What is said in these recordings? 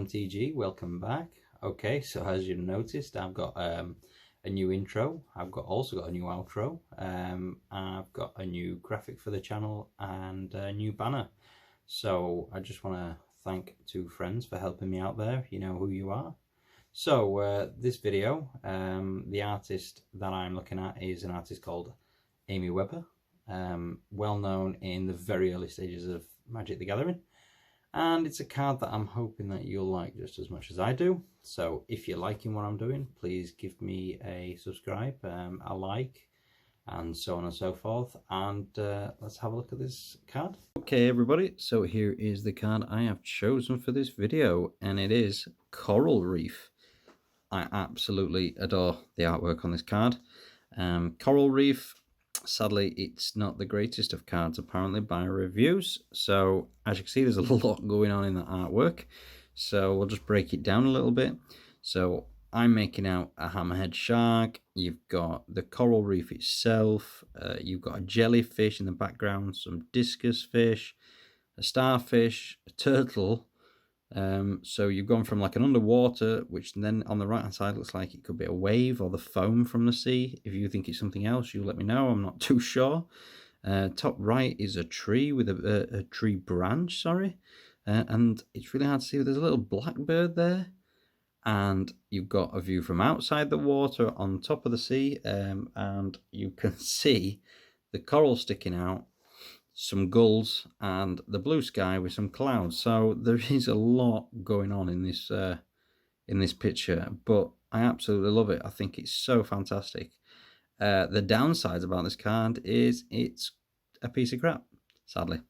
TG, welcome back. Okay, so as you noticed, I've got a new intro. I've also got a new outro. I've got a new graphic for the channel and a new banner. So I just want to thank two friends for helping me out there. You know who you are. So this video, the artist that I'm looking at is an artist called Amy Webber, well known in the very early stages of Magic the Gathering. And it's a card that I'm hoping that you'll like just as much as I do. So if you're liking what I'm doing, please give me a subscribe, a like, and so on and so forth. And let's have a look at this card. Okay, everybody, so here is the card I have chosen for this video, and it is Coral Reef. I absolutely adore the artwork on this card. Coral Reef, sadly, it's not the greatest of cards apparently by reviews. So as you can see, there's a lot going on in the artwork. So we'll just break it down a little bit. So I'm making out a hammerhead shark. You've got the coral reef itself. You've got a jellyfish in the background, some discus fish, a starfish, a turtle. So you've gone from like an underwater, which then on the right hand side looks like it could be a wave or the foam from the sea. If you think it's something else, you let me know. I'm not too sure. Top right is a tree with a tree branch, sorry. And it's really hard to see. There's a little blackbird there. And you've got a view from outside the water on top of the sea. And you can see the coral sticking out, some gulls, and the blue sky with some clouds. So there is a lot going on in this picture, but I absolutely love it. I think it's so fantastic. The downsides about this card is it's a piece of crap, sadly.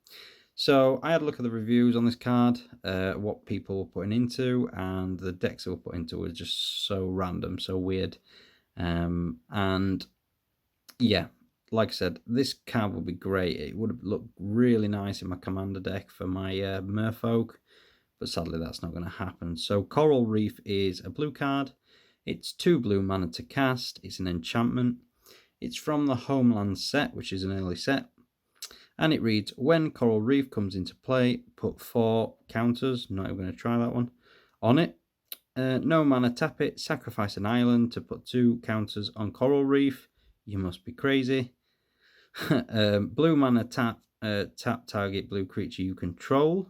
So I had a look at the reviews on this card, what people were putting into, and the decks they were put into was just so random, so weird. And yeah, like I said, this card would be great. It would look really nice in my commander deck for my merfolk, but sadly that's not going to happen. So Coral Reef is a blue card. It's 2 blue mana to cast. It's an enchantment. It's from the Homeland set, which is an early set. And it reads, when Coral Reef comes into play, put 4 counters, not even going to try that one, on it. No mana, tap it, sacrifice an island to put 2 counters on Coral Reef. You must be crazy. Blue mana, tap target blue creature you control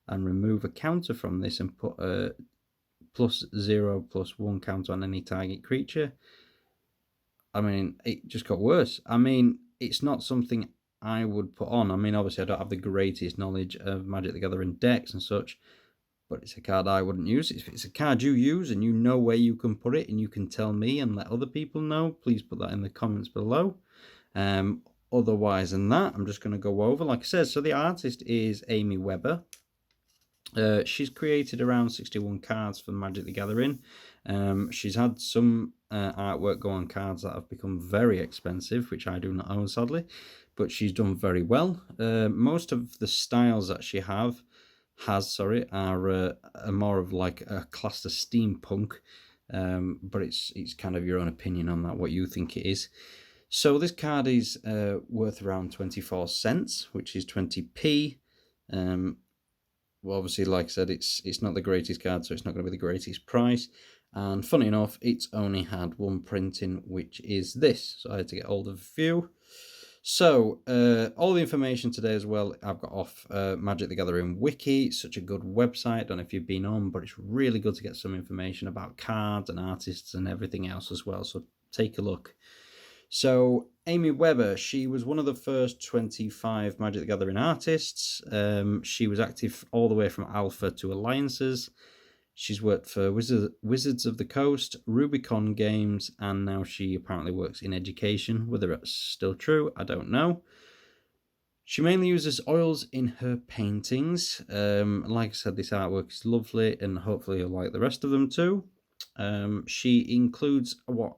and remove a counter from this and put a +0/+1 counter on any target creature. I mean, it just got worse. I mean, it's not something I would put on. I mean, obviously I don't have the greatest knowledge of Magic the Gathering decks and such, but it's a card I wouldn't use. If it's a card you use and you know where you can put it and you can tell me and let other people know, please put that in the comments below. Otherwise than that, I'm just going to go over, like I said, so the artist is Amy Webber. She's created around 61 cards for Magic the Gathering. She's had some artwork go on cards that have become very expensive, which I do not own, sadly, but she's done very well. Most of the styles that she are more of like a class of steampunk, but it's kind of your own opinion on that, what you think it is. So this card is worth around 24 cents, which is 20p. Well, obviously, like I said, it's not the greatest card, so it's not going to be the greatest price. And funny enough, it's only had one printing, which is this. So I had to get hold of a few. So all the information today as well, I've got off Magic the Gathering Wiki. It's such a good website. Don't know if you've been on, but it's really good to get some information about cards and artists and everything else as well. So take a look. So Amy Webber, she was one of the first 25 Magic the Gathering artists. She was active all the way from Alpha to Alliances. She's worked for Wizards of the Coast, Rubicon Games, and now she apparently works in education. Whether that's still true, I don't know. She mainly uses oils in her paintings. Like I said, this artwork is lovely, and hopefully you'll like the rest of them too. She includes what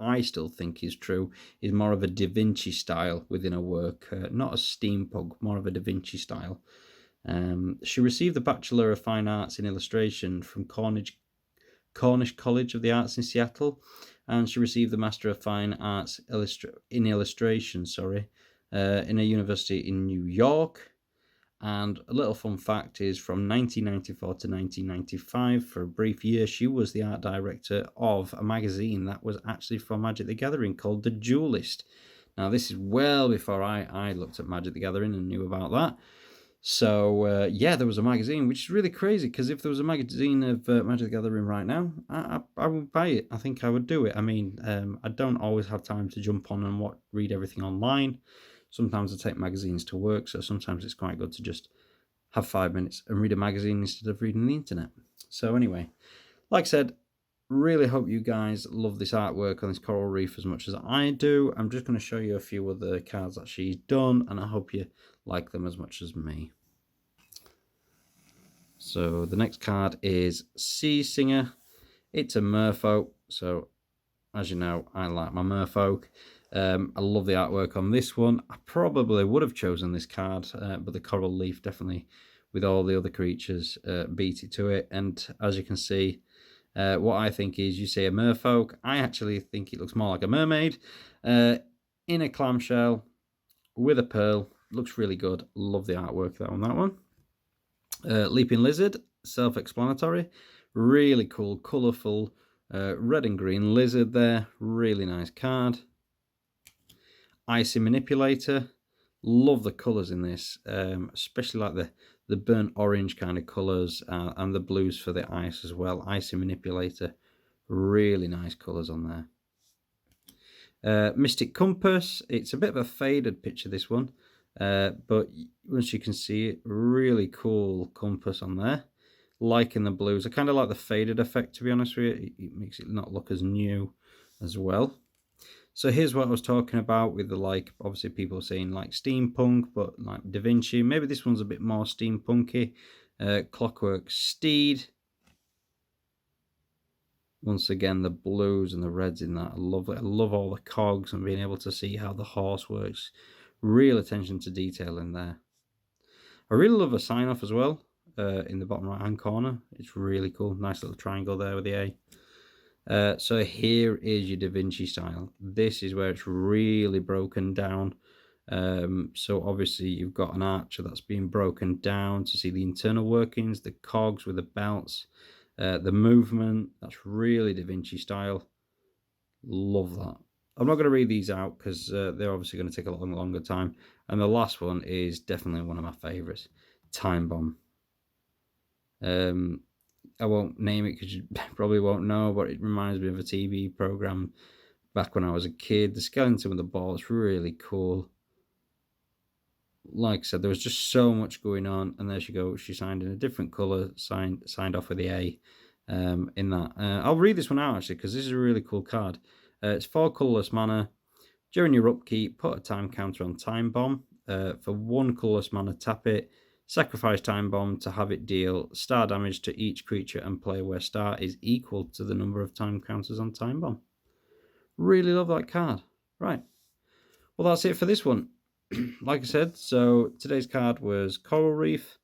I still think is true, is more of a Da Vinci style within her work. Not a steampunk, more of a Da Vinci style. She received the Bachelor of Fine Arts in Illustration from Cornish College of the Arts in Seattle, and she received the Master of Fine Arts in Illustration, in a university in New York. And a little fun fact is from 1994 to 1995, for a brief year, she was the art director of a magazine that was actually for Magic the Gathering called The Duelist. Now, this is well before I looked at Magic the Gathering and knew about that. So, yeah, there was a magazine, which is really crazy, because if there was a magazine of Magic the Gathering right now, I would buy it. I think I would do it. I mean, I don't always have time to jump on and read everything online. Sometimes I take magazines to work, so sometimes it's quite good to just have 5 minutes and read a magazine instead of reading the internet. So anyway, like I said, really hope you guys love this artwork on this coral reef as much as I do. I'm just going to show you a few other cards that she's done, and I hope you like them as much as me. So the next card is Sea Singer. It's a merfolk, so as you know, I like my merfolk. I love the artwork on this one. I probably would have chosen this card, but the coral leaf definitely, with all the other creatures, beat it to it. And as you can see, what I think is, you say a merfolk, I actually think it looks more like a mermaid in a clamshell with a pearl. Looks really good. Love the artwork on that one. Leaping Lizard, self-explanatory. Really cool, colourful red and green lizard there. Really nice card. Icy Manipulator. Love the colours in this, especially like the burnt orange kind of colours and the blues for the ice as well. Icy Manipulator. Really nice colours on there. Mystic Compass. It's a bit of a faded picture, this one. But once you can see it, really cool compass on there. Liking the blues. I kind of like the faded effect, to be honest with you. It makes it not look as new as well. So here's what I was talking about with the, like, obviously people saying like steampunk, but like Da Vinci. Maybe this one's a bit more steampunky. Clockwork Steed. Once again, the blues and the reds in that. I love it. I love all the cogs and being able to see how the horse works. Real attention to detail in there. I really love a sign off as well in the bottom right hand corner. It's really cool. Nice little triangle there with the A. So here is your Da Vinci style. This is where it's really broken down. So obviously you've got an archer that's been broken down to see the internal workings, the cogs with the belts, the movement. That's really Da Vinci style. Love that. I'm not going to read these out because they're obviously going to take a lot longer time. And the last one is definitely one of my favourites, Time Bomb. I won't name it because you probably won't know, but it reminds me of a TV program back when I was a kid. The skeleton with the ball is really cool. Like I said, there was just so much going on, and there she goes. She signed in a different colour, signed off with the A in that. I'll read this one out actually because this is a really cool card. It's 4 colourless mana. During your upkeep, put a time counter on Time Bomb. For 1 colourless mana, tap it. Sacrifice Time Bomb to have it deal star damage to each creature and player where star is equal to the number of time counters on Time Bomb. Really love that card. Right. Well, that's it for this one. Like I said, so today's card was Coral Reef.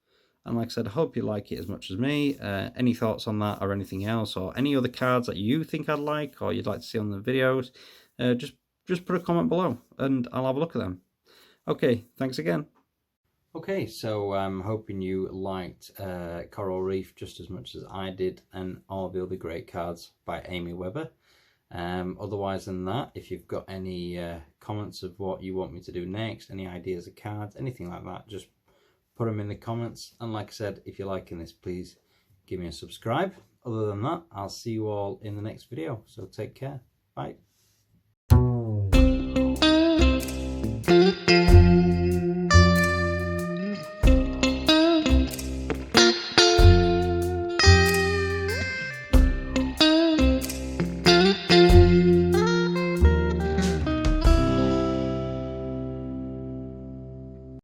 And like I said, I hope you like it as much as me. Any thoughts on that or anything else, or any other cards that you think I'd like or you'd like to see on the videos, just put a comment below and I'll have a look at them. Okay, thanks again. Okay, so I'm hoping you liked Coral Reef just as much as I did, and all the other great cards by Amy Webber. Otherwise than that, if you've got any comments of what you want me to do next, any ideas of cards, anything like that, just put them in the comments. And like I said, if you're liking this, please give me a subscribe. Other than that, I'll see you all in the next video. So take care. Bye.